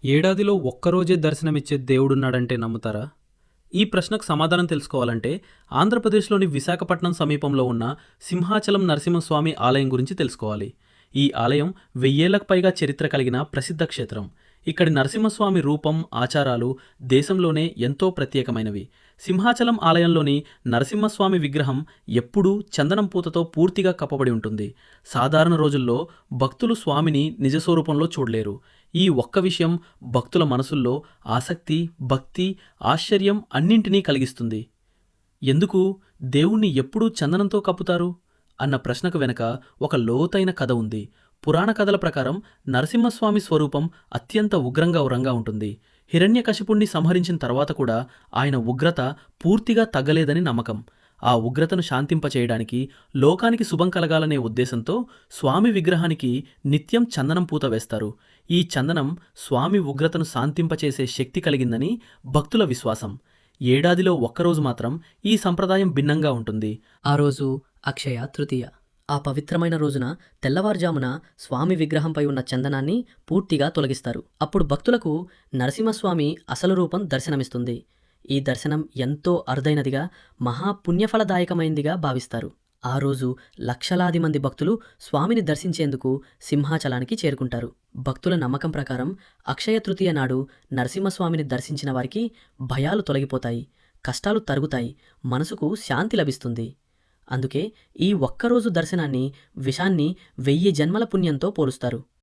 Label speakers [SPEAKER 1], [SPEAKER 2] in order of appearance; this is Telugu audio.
[SPEAKER 1] ఏడాదిలో ఒక్కరోజే దర్శనమిచ్చే దేవుడున్నాడంటే నమ్ముతారా? ఈ ప్రశ్నకు సమాధానం తెలుసుకోవాలంటే ఆంధ్రప్రదేశ్లోని విశాఖపట్నం సమీపంలో ఉన్న సింహాచలం నరసింహస్వామి ఆలయం గురించి తెలుసుకోవాలి. ఈ ఆలయం 1000 పైగా చరిత్ర కలిగిన ప్రసిద్ధ క్షేత్రం. ఇక్కడి నరసింహస్వామి రూపం, ఆచారాలు దేశంలోనే ఎంతో ప్రత్యేకమైనవి. సింహాచలం ఆలయంలోని నరసింహస్వామి విగ్రహం ఎప్పుడూ చందనం పూతతో పూర్తిగా కప్పబడి ఉంటుంది. సాధారణ రోజుల్లో భక్తులు స్వామిని నిజస్వరూపంలో చూడలేరు. ఈ ఒక్క విషయం భక్తుల మనసుల్లో ఆసక్తి, భక్తి, ఆశ్చర్యం అన్నింటినీ కలిగిస్తుంది. ఎందుకు దేవుణ్ణి ఎప్పుడూ చందనంతో కప్పుతారు అన్న ప్రశ్నకు వెనక ఒక లోతైన కథ ఉంది. పురాణ కథల ప్రకారం నరసింహస్వామి స్వరూపం అత్యంత ఉగ్రంగా ఉంటుంది. హిరణ్యకశిపుణ్ణి సంహరించిన తర్వాత కూడా ఆయన ఉగ్రత పూర్తిగా తగ్గలేదని నమ్మకం. ఆ ఉగ్రతను శాంతింపచేయడానికి, లోకానికి శుభం కలగాలనే ఉద్దేశంతో స్వామి విగ్రహానికి నిత్యం చందనం పూత వేస్తారు. ఈ చందనం స్వామి ఉగ్రతను శాంతింపచేసే శక్తి కలిగిందని భక్తుల విశ్వాసం. ఏడాదిలో ఒక్కరోజు మాత్రం ఈ సంప్రదాయం భిన్నంగా ఉంటుంది.
[SPEAKER 2] ఆ రోజు అక్షయ తృతీయ. ఆ పవిత్రమైన రోజున తెల్లవారుజామున స్వామి విగ్రహంపై ఉన్న చందనాన్ని పూర్తిగా తొలగిస్తారు. అప్పుడు భక్తులకు నరసింహస్వామి అసలు రూపం దర్శనమిస్తుంది. ఈ దర్శనం ఎంతో అరుదైనదిగా, మహాపుణ్యఫలదాయకమైందిగా భావిస్తారు. ఆ రోజు లక్షలాది మంది భక్తులు స్వామిని దర్శించేందుకు సింహాచలానికి చేరుకుంటారు. భక్తుల నమ్మకం ప్రకారం అక్షయ తృతీయ నాడు నరసింహస్వామిని దర్శించిన వారికి భయాలు తొలగిపోతాయి, కష్టాలు తరుగుతాయి, మనసుకు శాంతి లభిస్తుంది. అందుకే ఈ ఒక్కరోజు దర్శనాన్ని విషాన్ని 1000 జన్మల పుణ్యంతో పోలుస్తారు.